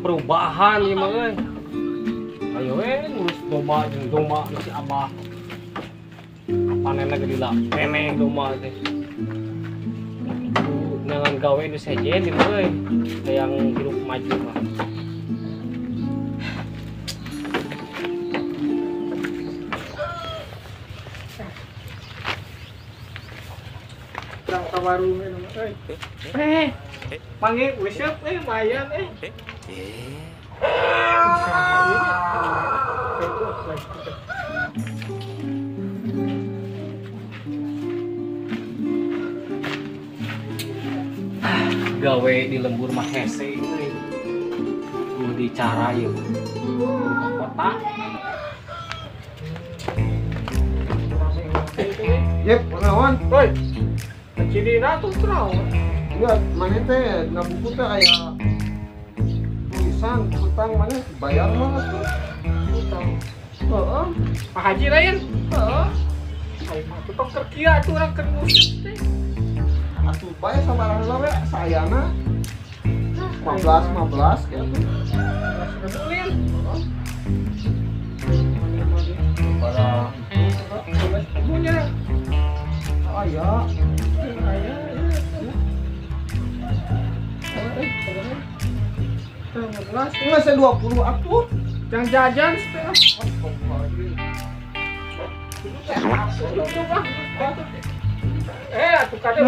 perubahan ya mah euy. Ayo ngurus domba jeung domba si Abah. Panenna gede lah, neneng domba teh. Jangan gawe nu sejen ieu euy. Yang hidup maju mah. Sang warung euy. Panggil useup mayan Gawe di lembur mah hese euy. Kudu dicara ieu. Kota. Yep, naon? Woi. Cidina tuh naon? Lihat, mana teh ngabuku teh aya tulisan utang mana bayar mah tuh. Utang. Heeh. Pak Haji lain? Heeh. Ayo mah tuh kerja tuh orang keur ngusip teh. Atuh bae sabarang we sayana 15 gitu. Kemudian Pada punya aya nggak saya 20 atuh. yang jajan setengah. Atuh kade.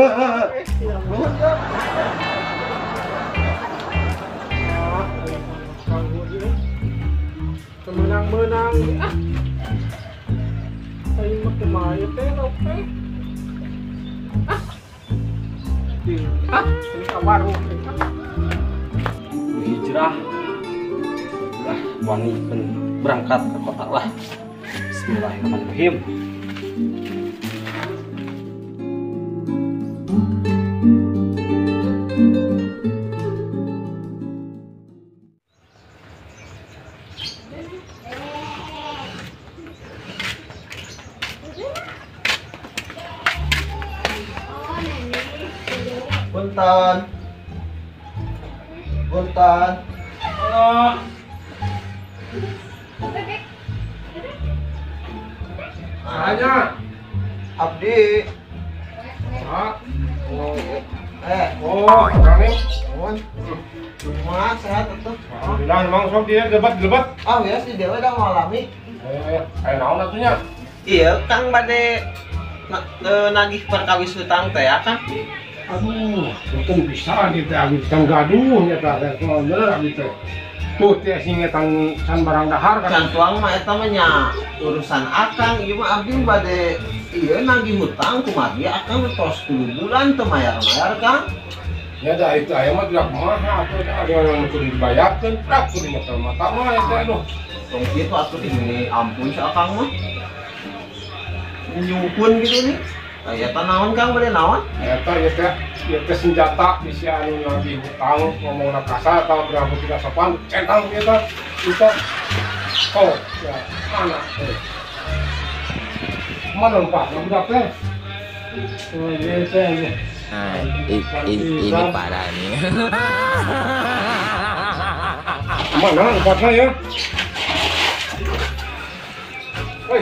Menang-menang ayo mah kumaha teh lope. Ini ka warung. Hijrah lah wani berangkat ke kota lah. Bismillahirrahmanirrahim. Punten. Punten. Hanya Abdi. Rani. Nuhun. Kumaha sehat atuh? Alhamdulillah emang sok dia debat. Ah ya si Dewa udah ngalami. Ayo naon atunya? Iya, Kang bade nagih perkawis hutang teh ya, Kang. Aduh, untung bisa di teh abis kan gaduh nya teh bener abis teh. Tuh teh singe tang can barang dahar kan. Can tuang mah eta mah nya urusan Akang, ieu mah abdi bade ieu nagih hutang kumari Akang tos 10 bulan teu mayar-mayar, Kang. Ya dah itu aya mah tidak kumaha atuh ada yang kudu dibayarkeun, tak kudu mata mah eta aduh. Tong kitu atuh ini ampun si Akang mah. Nyumpun gitu nih. Aya naon Kang bade naon? Eta ya teh senjata bisi anu nagih hutang ngomongna kasar atau berapa tidak sopan centang kita oh ya mana mana Pak udah teh oh iya teh Nah, ini parah nih. mana tempatnya ya woi